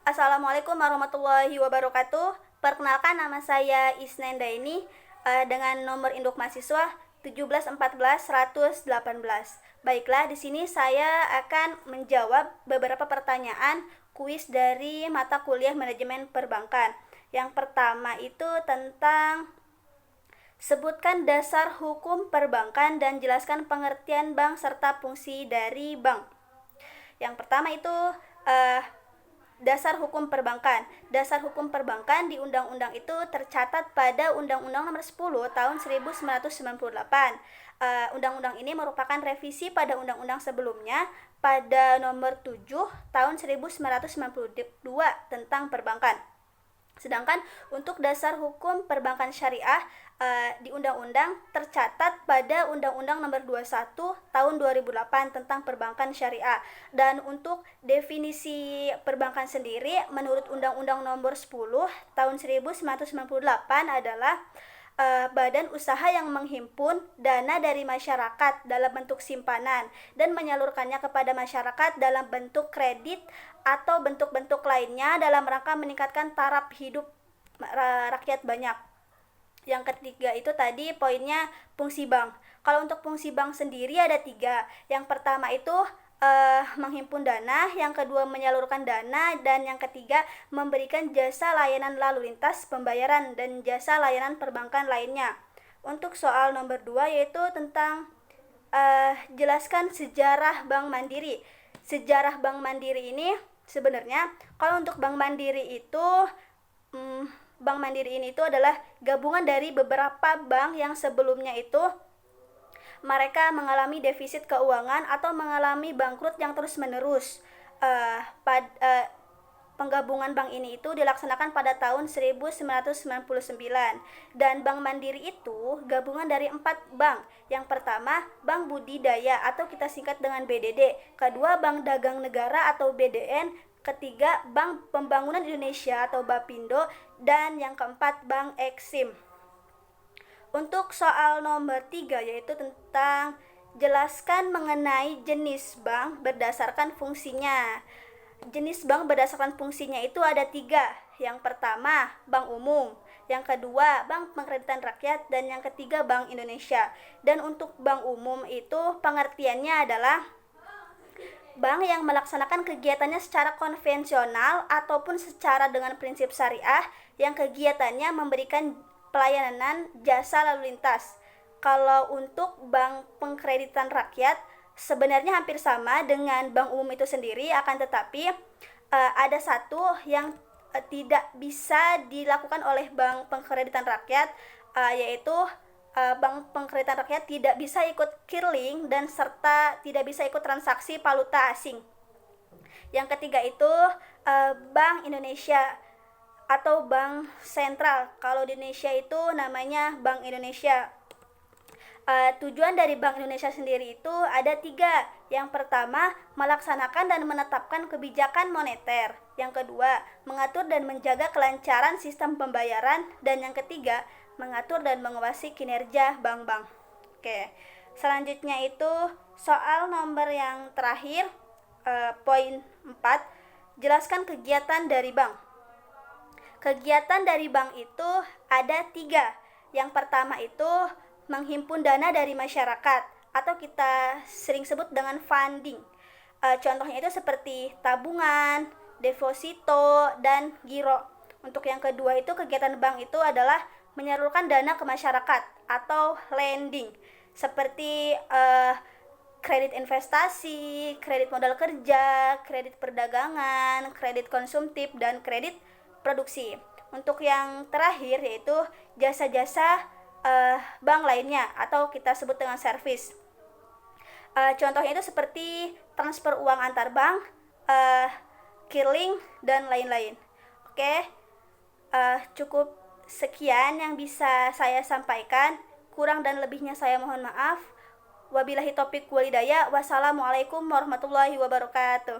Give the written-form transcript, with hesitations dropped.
Assalamualaikum warahmatullahi wabarakatuh. Perkenalkan, nama saya Isnenda ini dengan nomor induk mahasiswa 17141118. Baiklah, di sini saya akan menjawab beberapa pertanyaan kuis dari mata kuliah manajemen perbankan. Yang pertama itu tentang sebutkan dasar hukum perbankan dan jelaskan pengertian bank serta fungsi dari bank. Yang pertama itu dasar hukum perbankan. Dasar hukum perbankan di undang-undang itu tercatat pada Undang-Undang Nomor 10 Tahun 1998. Undang-undang ini merupakan revisi pada undang-undang sebelumnya pada Nomor 7 Tahun 1992 tentang perbankan. Sedangkan untuk dasar hukum perbankan syariah di undang-undang tercatat pada Undang-Undang Nomor 21 Tahun 2008 tentang perbankan syariah. Dan untuk definisi perbankan sendiri menurut Undang-Undang Nomor 10 Tahun 1998 adalah badan usaha yang menghimpun dana dari masyarakat dalam bentuk simpanan dan menyalurkannya kepada masyarakat dalam bentuk kredit atau bentuk-bentuk lainnya dalam rangka meningkatkan taraf hidup rakyat banyak. Yang ketiga itu tadi poinnya fungsi bank. Kalau untuk fungsi bank sendiri ada 3. Yang pertama itu menghimpun dana, yang kedua menyalurkan dana, dan yang ketiga memberikan jasa layanan lalu lintas pembayaran dan jasa layanan perbankan lainnya. Untuk soal nomor 2 yaitu tentang jelaskan sejarah Bank Mandiri. Sejarah Bank Mandiri ini sebenarnya kalau untuk Bank Mandiri itu Bank Mandiri ini itu adalah gabungan dari beberapa bank yang sebelumnya itu mereka mengalami defisit keuangan atau mengalami bangkrut yang terus-menerus. Penggabungan bank ini itu dilaksanakan pada tahun 1999 dan Bank Mandiri itu gabungan dari 4 bank. Yang pertama, Bank Budidaya atau kita singkat dengan BDD, kedua Bank Dagang Negara atau BDN, ketiga Bank Pembangunan Indonesia atau Bapindo, dan yang keempat Bank Eksim. Untuk soal nomor 3 yaitu tentang jelaskan mengenai jenis bank berdasarkan fungsinya. Jenis bank berdasarkan fungsinya itu ada 3. Yang pertama, bank umum. Yang kedua, bank pengkreditan rakyat. Dan yang ketiga, Bank Indonesia. Dan untuk bank umum itu pengertiannya adalah bank yang melaksanakan kegiatannya secara konvensional ataupun secara dengan prinsip syariah yang kegiatannya memberikan pelayanan jasa lalu lintas. Kalau untuk bank pengkreditan rakyat sebenarnya hampir sama dengan bank umum itu sendiri, akan tetapi ada satu yang tidak bisa dilakukan oleh bank pengkreditan rakyat, yaitu bank pengkreditan rakyat tidak bisa ikut kirling dan serta tidak bisa ikut transaksi valuta asing. Yang ketiga itu Bank Indonesia atau bank sentral. Kalau di Indonesia itu namanya Bank Indonesia. Tujuan dari Bank Indonesia sendiri itu ada 3. Yang pertama, melaksanakan dan menetapkan kebijakan moneter. Yang kedua, mengatur dan menjaga kelancaran sistem pembayaran. Dan yang ketiga, mengatur dan mengawasi kinerja bank-bank. Oke, selanjutnya itu soal nomor yang terakhir, poin 4, jelaskan kegiatan dari bank. Kegiatan dari bank itu ada 3. Yang pertama itu menghimpun dana dari masyarakat atau kita sering sebut dengan funding. Contohnya itu seperti tabungan, deposito, dan giro. Untuk yang kedua itu kegiatan bank itu adalah menyalurkan dana ke masyarakat atau lending. Seperti kredit investasi, kredit modal kerja, kredit perdagangan, kredit konsumtif, dan kredit produksi. Untuk yang terakhir yaitu jasa-jasa bank lainnya atau kita sebut dengan servis. Contohnya itu seperti transfer uang antar bank, kirling, dan lain-lain. Oke, cukup sekian yang bisa saya sampaikan. Kurang dan lebihnya saya mohon maaf. Wabillahi taufiq wal hidayah. Wassalamualaikum warahmatullahi wabarakatuh.